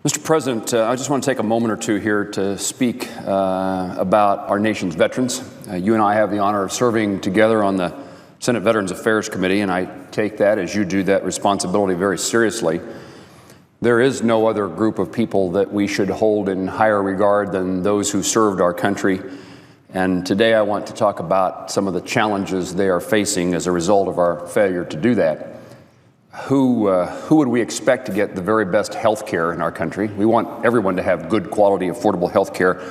Mr. President, I just want to take a moment or two here to speak about our nation's veterans. You and I have the honor of serving together on the Senate Veterans Affairs Committee, and I take that, as you do, that responsibility very seriously. There is no other group of people that we should hold in higher regard than those who served our country. And today I want to talk about some of the challenges they are facing as a result of our failure to do that. Who would we expect to get the very best health care in our country? We want everyone to have good quality, affordable health care.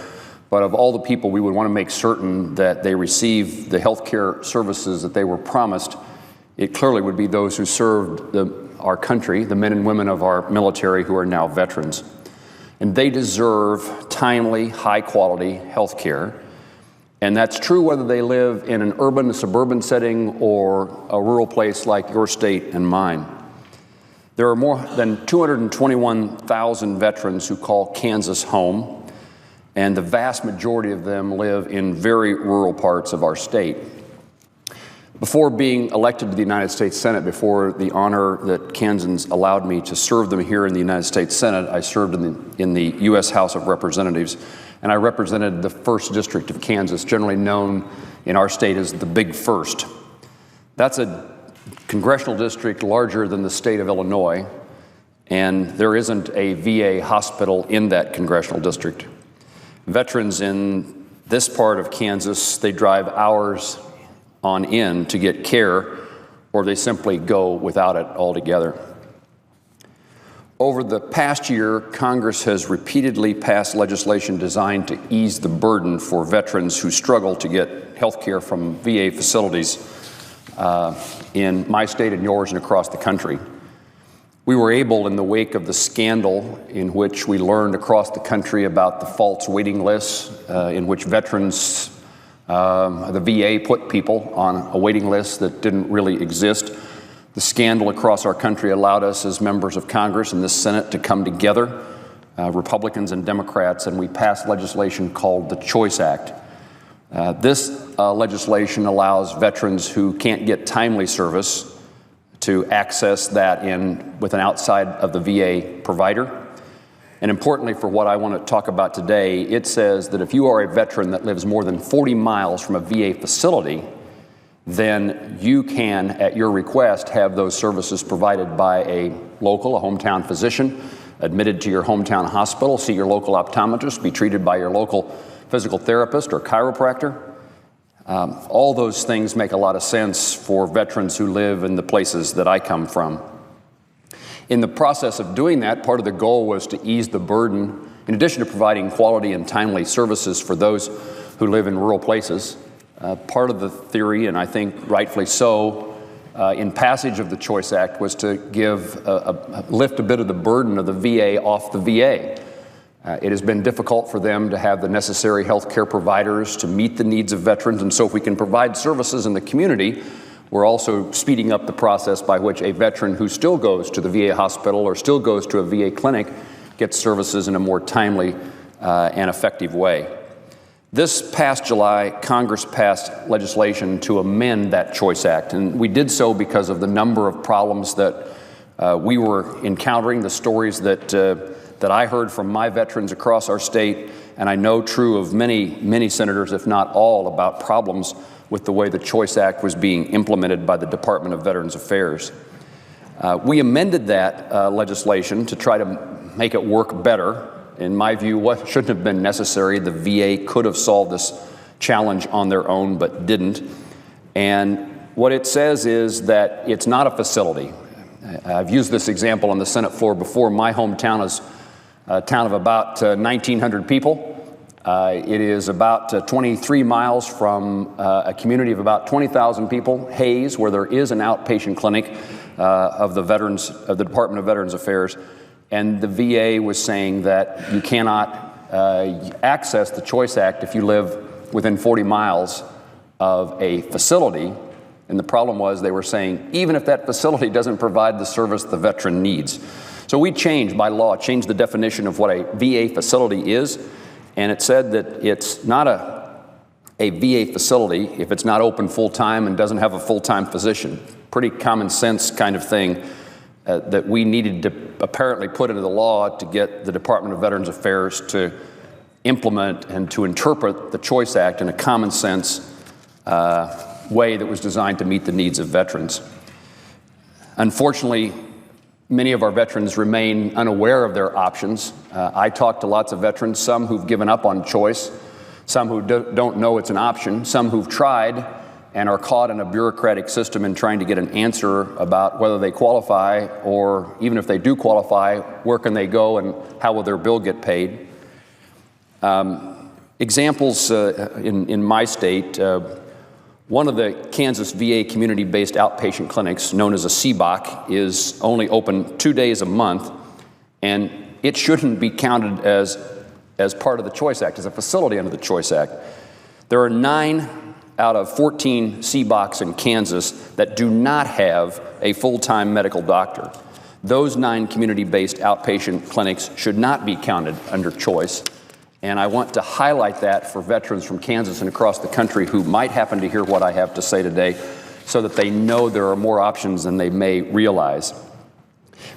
But of all the people, we would want to make certain that they receive the health care services that they were promised. It clearly would be those who served our country, the men and women of our military who are now veterans. And they deserve timely, high-quality health care. And that's true whether they live in an urban, suburban setting or a rural place like your state and mine. There are more than 221,000 veterans who call Kansas home, and the vast majority of them live in very rural parts of our state. Before being elected to the United States Senate, before the honor that Kansans allowed me to serve them here in the United States Senate, I served in the U.S. House of Representatives, and I represented the 1st District of Kansas, generally known in our state as the Big First. That's a congressional district larger than the state of Illinois, and there isn't a VA hospital in that congressional district. Veterans in this part of Kansas, they drive hours on end to get care, or they simply go without it altogether. Over the past year, Congress has repeatedly passed legislation designed to ease the burden for veterans who struggle to get health care from VA facilities in my state and yours and across the country. We were able, in the wake of the scandal in which we learned across the country about the false waiting lists in which veterans, the VA put people on a waiting list that didn't really exist. The scandal across our country allowed us as members of Congress and this Senate to come together, Republicans and Democrats, and we passed legislation called the Choice Act. This legislation allows veterans who can't get timely service to access that with an outside of the VA provider. And importantly, for what I want to talk about today, it says that if you are a veteran that lives more than 40 miles from a VA facility, then you can, at your request, have those services provided by a hometown physician, admitted to your hometown hospital, see your local optometrist, be treated by your local physical therapist or chiropractor. All those things make a lot of sense for veterans who live in the places that I come from. In the process of doing that, part of the goal was to ease the burden, in addition to providing quality and timely services for those who live in rural places. Part of the theory, and I think rightfully so, in passage of the Choice Act was to lift a bit of the burden of the VA off the VA. It has been difficult for them to have the necessary health care providers to meet the needs of veterans, and so if we can provide services in the community, we're also speeding up the process by which a veteran who still goes to the VA hospital or still goes to a VA clinic gets services in a more timely and effective way. This past July, Congress passed legislation to amend that Choice Act, and we did so because of the number of problems that we were encountering, the stories that I heard from my veterans across our state, and I know true of many, many senators, if not all, about problems with the way the Choice Act was being implemented by the Department of Veterans Affairs. We amended that legislation to try to make it work better. In my view, what shouldn't have been necessary. The VA could have solved this challenge on their own, but didn't. And what it says is that it's not a facility. I've used this example on the Senate floor before. My hometown is a town of about 1,900 people. It is about 23 miles from a community of about 20,000 people, Hayes, where there is an outpatient clinic of the Department of Veterans Affairs. And the VA was saying that you cannot access the Choice Act if you live within 40 miles of a facility. And the problem was they were saying, even if that facility doesn't provide the service the veteran needs. So we changed, by law, changed the definition of what a VA facility is. And it said that it's not a VA facility if it's not open full-time and doesn't have a full-time physician. Pretty common sense kind of thing that we needed to apparently put into the law to get the Department of Veterans Affairs to implement and to interpret the Choice Act in a common sense way that was designed to meet the needs of veterans. Unfortunately, many of our veterans remain unaware of their options. I talk to lots of veterans, some who've given up on choice, some who don't know it's an option, some who've tried and are caught in a bureaucratic system in trying to get an answer about whether they qualify, or even if they do qualify, where can they go and how will their bill get paid. Examples in my state, one of the Kansas VA community-based outpatient clinics, known as a CBOC, is only open 2 days a month, and it shouldn't be counted as part of the Choice Act, as a facility under the Choice Act. There are 9 out of 14 CBOCs in Kansas that do not have a full-time medical doctor. Those 9 community-based outpatient clinics should not be counted under choice. And I want to highlight that for veterans from Kansas and across the country who might happen to hear what I have to say today, so that they know there are more options than they may realize.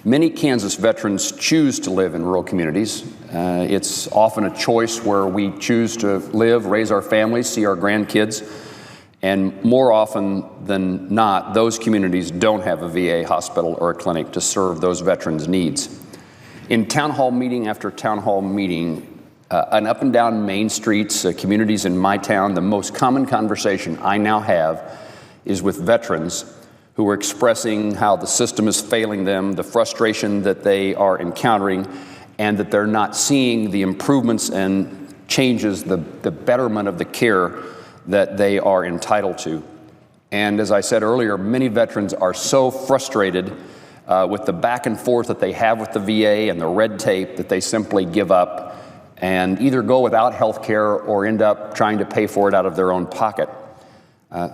Many Kansas veterans choose to live in rural communities. It's often a choice where we choose to live, raise our families, see our grandkids, and more often than not, those communities don't have a VA hospital or a clinic to serve those veterans' needs. In town hall meeting after town hall meeting, and up and down main streets, communities in my town, the most common conversation I now have is with veterans who are expressing how the system is failing them, the frustration that they are encountering, and that they're not seeing the improvements and changes, the betterment of the care that they are entitled to. And as I said earlier, many veterans are so frustrated with the back and forth that they have with the VA and the red tape that they simply give up and either go without health care or end up trying to pay for it out of their own pocket.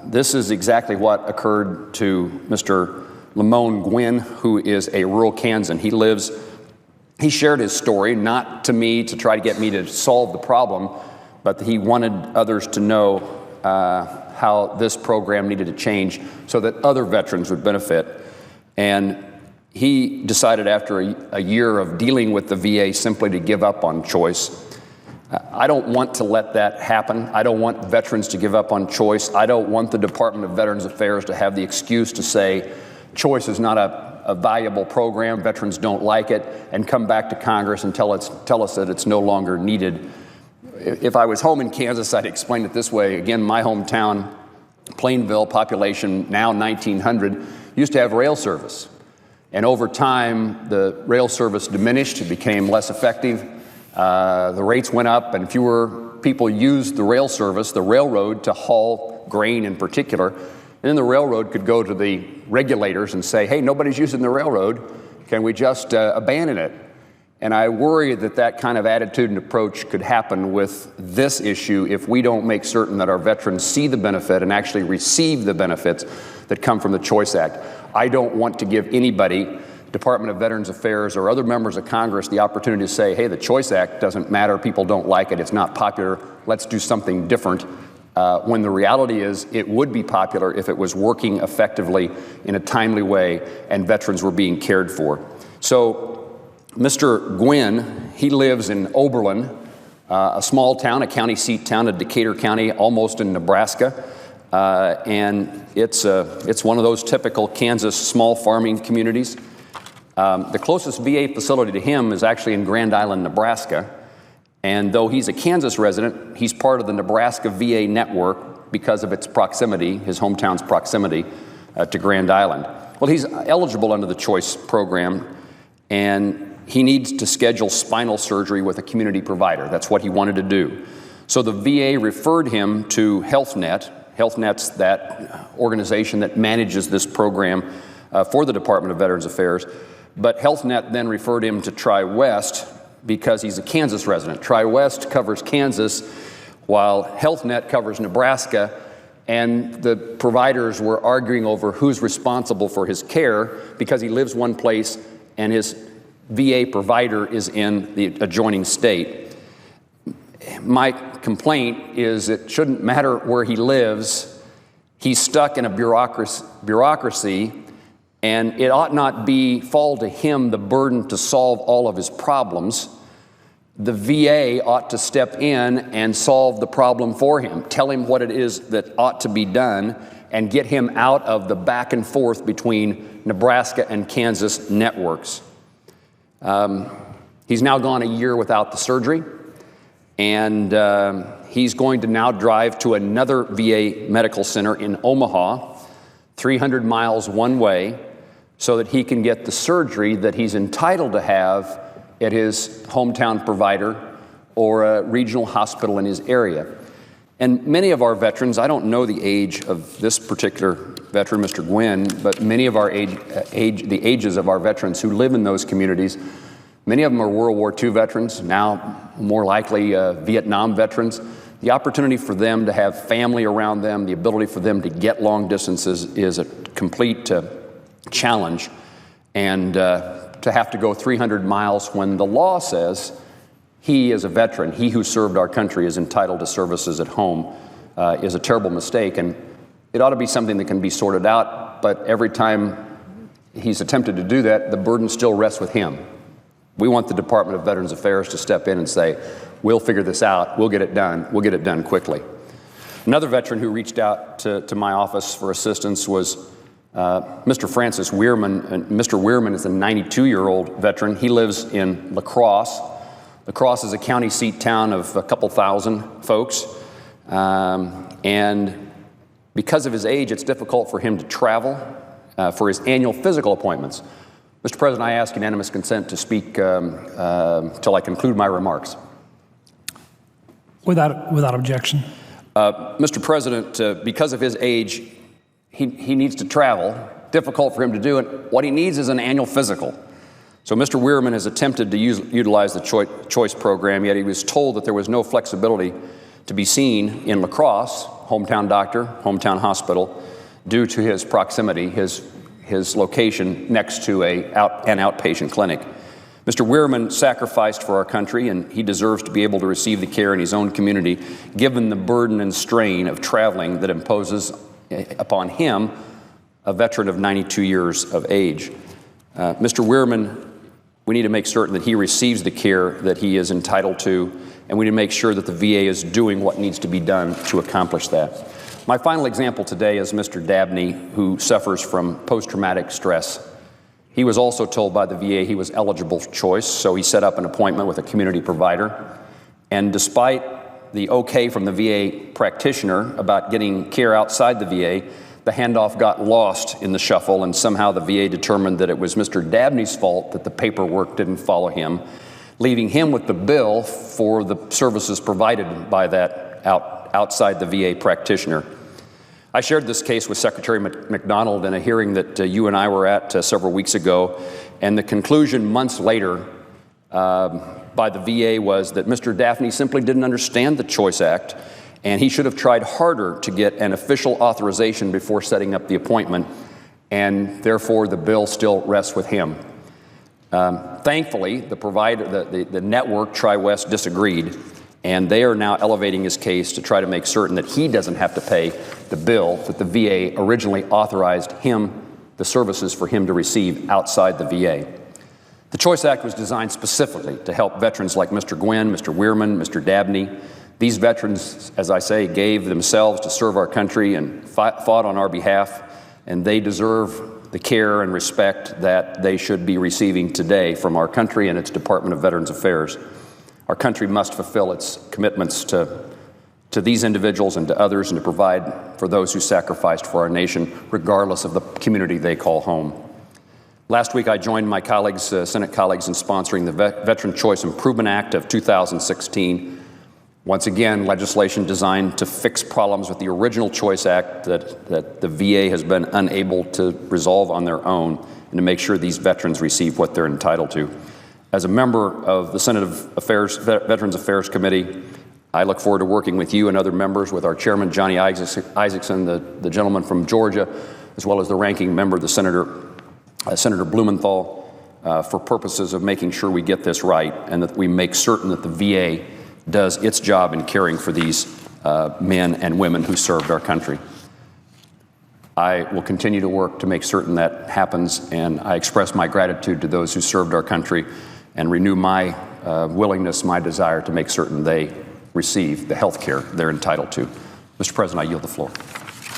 This is exactly what occurred to Mr. Lamone Gwynn, who is a rural Kansan. He shared his story, not to me to try to get me to solve the problem, but he wanted others to know how this program needed to change so that other veterans would benefit. And he decided after a year of dealing with the VA simply to give up on choice. I don't want to let that happen. I don't want veterans to give up on choice. I don't want the Department of Veterans Affairs to have the excuse to say choice is not a valuable program, veterans don't like it, and come back to Congress and tell us that it's no longer needed. If I was home in Kansas, I'd explain it this way. Again, my hometown, Plainville, population now 1,900, used to have rail service. And over time, the rail service diminished, it became less effective. The rates went up and fewer people used the rail service, the railroad, to haul grain in particular. And then the railroad could go to the regulators and say, hey, nobody's using the railroad. Can we just abandon it? And I worry that that kind of attitude and approach could happen with this issue if we don't make certain that our veterans see the benefit and actually receive the benefits that come from the Choice Act. I don't want to give anybody, Department of Veterans Affairs or other members of Congress, the opportunity to say, hey, the Choice Act doesn't matter, people don't like it, it's not popular, let's do something different. When the reality is it would be popular if it was working effectively in a timely way and veterans were being cared for. So Mr. Gwynn, he lives in Oberlin, a small town, a county seat town of Decatur County, almost in Nebraska. And it's one of those typical Kansas small farming communities. The closest VA facility to him is actually in Grand Island, Nebraska. And though he's a Kansas resident, he's part of the Nebraska VA network because of its proximity, his hometown's proximity to Grand Island. Well, he's eligible under the Choice program, and he needs to schedule spinal surgery with a community provider. That's what he wanted to do. So the VA referred him to HealthNet. HealthNet's that organization that manages this program for the Department of Veterans Affairs. But HealthNet then referred him to TriWest because he's a Kansas resident. TriWest covers Kansas while HealthNet covers Nebraska, and the providers were arguing over who's responsible for his care because he lives one place and his VA provider is in the adjoining state. My complaint is it shouldn't matter where he lives. He's stuck in a bureaucracy and it ought not fall to him the burden to solve all of his problems. The VA ought to step in and solve the problem for him, tell him what it is that ought to be done, and get him out of the back and forth between Nebraska and Kansas networks. He's now gone a year without the surgery, and he's going to now drive to another VA medical center in Omaha, 300 miles one way, so that he can get the surgery that he's entitled to have at his hometown provider or a regional hospital in his area. And many of our veterans, I don't know the age of this particular veteran, Mr. Gwynn, but many of the ages of our veterans who live in those communities, many of them are World War II veterans, now more likely Vietnam veterans. The opportunity for them to have family around them, the ability for them to get long distances is a complete challenge. And to have to go 300 miles when the law says he is a veteran, he who served our country is entitled to services at home, is a terrible mistake. And it ought to be something that can be sorted out, but every time he's attempted to do that, the burden still rests with him. We want the Department of Veterans Affairs to step in and say, we'll figure this out, we'll get it done quickly. Another veteran who reached out to my office for assistance was Mr. Francis Weirman. And Mr. Weirman is a 92-year-old veteran. He lives in La Crosse. La Crosse is a county seat town of a couple thousand folks. And because of his age, it's difficult for him to travel for his annual physical appointments. Mr. President, I ask unanimous consent to speak till I conclude my remarks. Without objection. Mr. President, because of his age, he needs to travel. Difficult for him to do it. What he needs is an annual physical. So Mr. Weirman has attempted to utilize the choice program, yet he was told that there was no flexibility to be seen in La Crosse, hometown doctor, hometown hospital, due to his proximity, his location next to an outpatient clinic. Mr. Weirman sacrificed for our country, and he deserves to be able to receive the care in his own community, given the burden and strain of traveling that imposes upon him, a veteran of 92 years of age. Mr. Weirman, we need to make certain that he receives the care that he is entitled to, and we need to make sure that the VA is doing what needs to be done to accomplish that. My final example today is Mr. Dabney, who suffers from post-traumatic stress. He was also told by the VA he was eligible for choice, so he set up an appointment with a community provider. And despite the okay from the VA practitioner about getting care outside the VA, the handoff got lost in the shuffle, and somehow the VA determined that it was Mr. Dabney's fault that the paperwork didn't follow him, leaving him with the bill for the services provided by that outside the VA practitioner. I shared this case with Secretary McDonald in a hearing that you and I were at several weeks ago, and the conclusion months later by the VA was that Mr. Dabney simply didn't understand the Choice Act, and he should have tried harder to get an official authorization before setting up the appointment, and therefore the bill still rests with him. Thankfully, the provider, the network, TriWest, disagreed, and they are now elevating his case to try to make certain that he doesn't have to pay the bill that the VA originally authorized him, the services for him to receive outside the VA. The Choice Act was designed specifically to help veterans like Mr. Gwynn, Mr. Weirman, Mr. Dabney. These veterans, as I say, gave themselves to serve our country and fought on our behalf, and they deserve the care and respect that they should be receiving today from our country and its Department of Veterans Affairs. Our country must fulfill its commitments to these individuals and to others, and to provide for those who sacrificed for our nation, regardless of the community they call home. Last week, I joined my colleagues, Senate colleagues, in sponsoring the Veteran Choice Improvement Act of 2016. Once again, legislation designed to fix problems with the original Choice Act that the VA has been unable to resolve on their own, and to make sure these veterans receive what they're entitled to. As a member of the Senate Veterans Affairs Committee, I look forward to working with you and other members, with our chairman, Johnny Isakson, the gentleman from Georgia, as well as the ranking member, the Senator Blumenthal, for purposes of making sure we get this right, and that we make certain that the VA does its job in caring for these men and women who served our country. I will continue to work to make certain that happens, and I express my gratitude to those who served our country and renew my willingness, my desire to make certain they receive the health care they're entitled to. Mr. President, I yield the floor.